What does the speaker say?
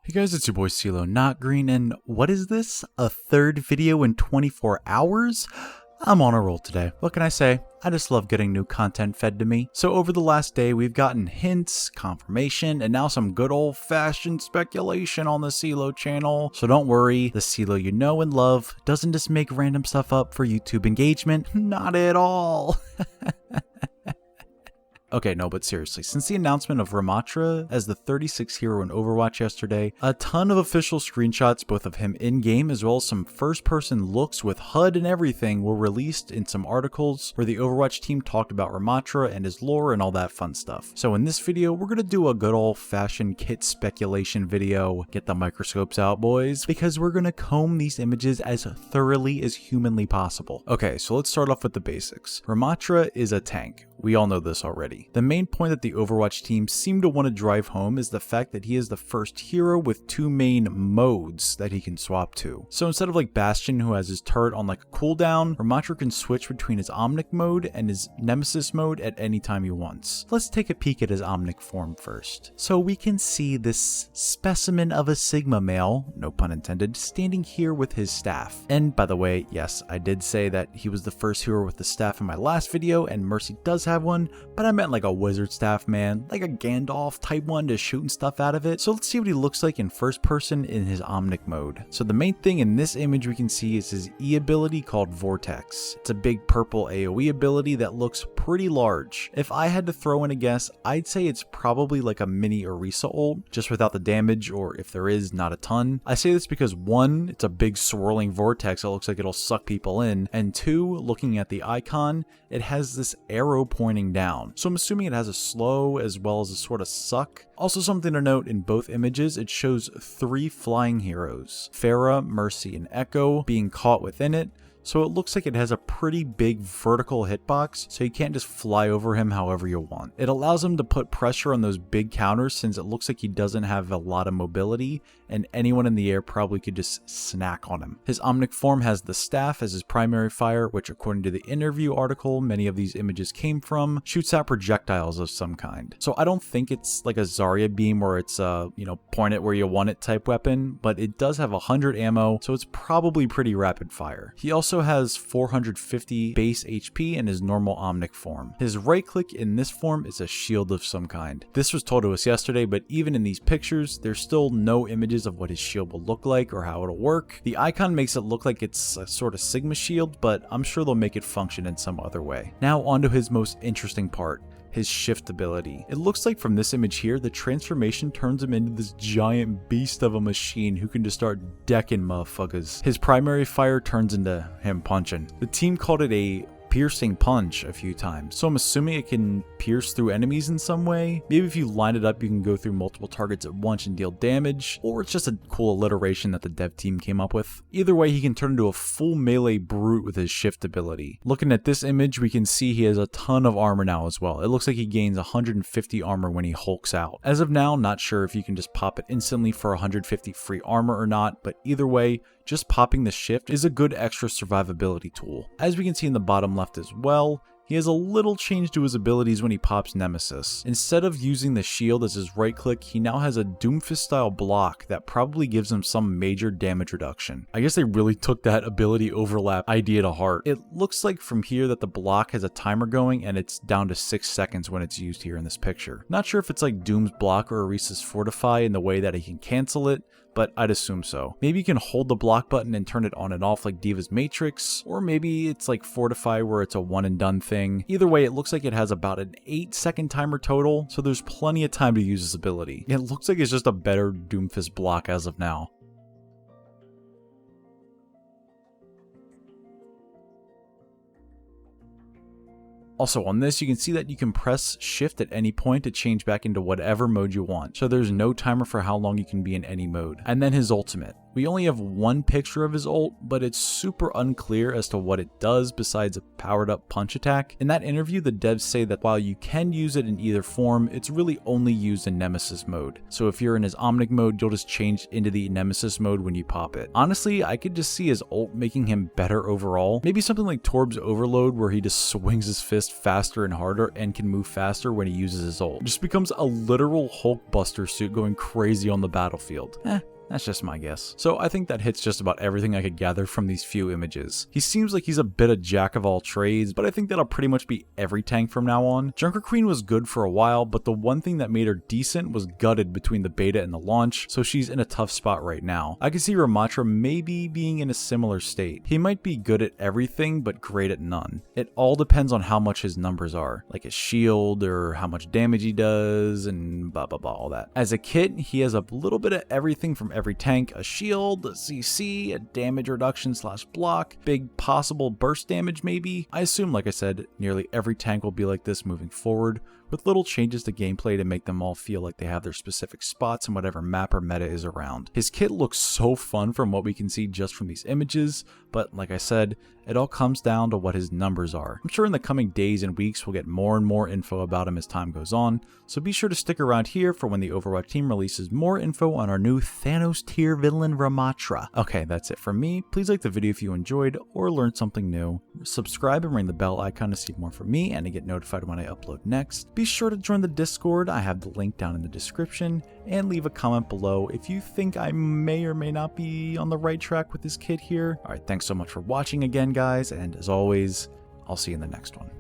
Hey guys, it's your boy CeeLo, not green, and what is this? A third video in 24 hours? I'm on a roll today. What can I say? I just love getting new content fed to me. So over the last day, we've gotten hints, confirmation, and now some good old-fashioned speculation on the CeeLo channel. So don't worry, the CeeLo you know and love doesn't just make random stuff up for YouTube engagement. Not at all. Okay, no, but seriously, since the announcement of RAMATTRA as the 36th hero in Overwatch yesterday, a ton of official screenshots, both of him in-game as well as some first-person looks with HUD and everything, were released in some articles where the Overwatch team talked about RAMATTRA and his lore and all that fun stuff. So in this video, we're gonna do a good old-fashioned kit speculation video. Get the microscopes out, boys, because we're gonna comb these images as thoroughly as humanly possible. Okay, so let's start off with the basics. RAMATTRA is a tank. We all know this already. The main point that the Overwatch team seem to want to drive home is the fact that he is the first hero with two main modes that he can swap to. So instead of like Bastion, who has his turret on like a cooldown, RAMATTRA can switch between his Omnic mode and his Nemesis mode at any time he wants. Let's take a peek at his Omnic form first. So we can see this specimen of a Sigma male, no pun intended, standing here with his staff. And by the way, yes, I did say that he was the first hero with the staff in my last video, and Mercy does have one, but I meant like a wizard staff, man, like a Gandalf type one to shooting stuff out of it. So let's see what he looks like in first person in his Omnic mode. So the main thing in this image we can see is his E ability called Vortex. It's a big purple AoE ability that looks pretty large. If I had to throw in a guess, I'd say it's probably like a mini Orisa ult, just without the damage, or if there is, not a ton. I say this because one, it's a big swirling vortex that looks like it'll suck people in, and two, looking at the icon, it has this arrow pointing down. So I'm assuming it has a slow as well as a sort of suck. Also something to note, in both images, it shows three flying heroes, Pharah, Mercy, and Echo, being caught within it. So it looks like it has a pretty big vertical hitbox, so you can't just fly over him however you want. It allows him to put pressure on those big counters since it looks like he doesn't have a lot of mobility, and anyone in the air probably could just snack on him. His Omnic form has the staff as his primary fire, which according to the interview article many of these images came from, shoots out projectiles of some kind. So I don't think it's like a Zarya beam where it's point it where you want it type weapon, but it does have 100 ammo, so it's probably pretty rapid fire. He also has 450 base HP in his normal Omnic form. His right click in this form is a shield of some kind. This was told to us yesterday, but even in these pictures, there's still no images of what his shield will look like or how it'll work. The icon makes it look like it's a sort of Sigma shield, but I'm sure they'll make it function in some other way. Now onto his most interesting part, his shift ability. It looks like from this image here, the transformation turns him into this giant beast of a machine who can just start decking motherfuckers. His primary fire turns into him punching. The team called it a piercing punch a few times, so I'm assuming it can pierce through enemies in some way. Maybe if you line it up, you can go through multiple targets at once and deal damage, or it's just a cool alliteration that the dev team came up with. Either way, he can turn into a full melee brute with his shift ability. Looking at this image, we can see he has a ton of armor now as well. It looks like he gains 150 armor when he hulks out. As of now, not sure if you can just pop it instantly for 150 free armor or not, but either way, just popping the shift is a good extra survivability tool. As we can see in the bottom left as well, he has a little change to his abilities when he pops Nemesis. Instead of using the shield as his right click, he now has a Doomfist style block that probably gives him some major damage reduction. I guess they really took that ability overlap idea to heart. It looks like from here that the block has a timer going and it's down to 6 seconds when it's used here in this picture. Not sure if it's like Doom's block or Orisa's Fortify in the way that he can cancel it, but I'd assume so. Maybe you can hold the block button and turn it on and off like Diva's Matrix, or maybe it's like Fortify where it's a one and done thing. Either way, it looks like it has about an 8-second timer total, so there's plenty of time to use this ability. It looks like it's just a better Doomfist block as of now. Also on this, you can see that you can press shift at any point to change back into whatever mode you want. So there's no timer for how long you can be in any mode. And then his ultimate. We only have one picture of his ult, but it's super unclear as to what it does besides a powered up punch attack. In that interview, the devs say that while you can use it in either form, it's really only used in Nemesis mode. So if you're in his Omnic mode, you'll just change into the Nemesis mode when you pop it. Honestly, I could just see his ult making him better overall. Maybe something like Torb's Overload where he just swings his fist just faster and harder and can move faster when he uses his ult. It just becomes a literal Hulkbuster suit going crazy on the battlefield. That's just my guess. So I think that hits just about everything I could gather from these few images. He seems like he's a bit of jack of all trades, but I think that'll pretty much be every tank from now on. Junker Queen was good for a while, but the one thing that made her decent was gutted between the beta and the launch, so she's in a tough spot right now. I can see Ramatra maybe being in a similar state. He might be good at everything, but great at none. It all depends on how much his numbers are, like his shield or how much damage he does and blah blah blah, all that. As a kit, he has a little bit of everything from every tank: a shield, a CC, a damage reduction / block, big possible burst damage maybe. I assume, like I said, nearly every tank will be like this moving forward, with little changes to gameplay to make them all feel like they have their specific spots in whatever map or meta is around. His kit looks so fun from what we can see just from these images, but like I said, it all comes down to what his numbers are. I'm sure in the coming days and weeks we'll get more and more info about him as time goes on, so be sure to stick around here for when the Overwatch team releases more info on our new Thanos tier villain Ramatra. Okay, that's it from me. Please like the video if you enjoyed or learned something new. Subscribe and ring the bell icon to see more from me and to get notified when I upload next. Be sure to join the Discord, I have the link down in the description, and leave a comment below if you think I may or may not be on the right track with this kit here. Alright, thanks so much for watching again, guys, and as always, I'll see you in the next one.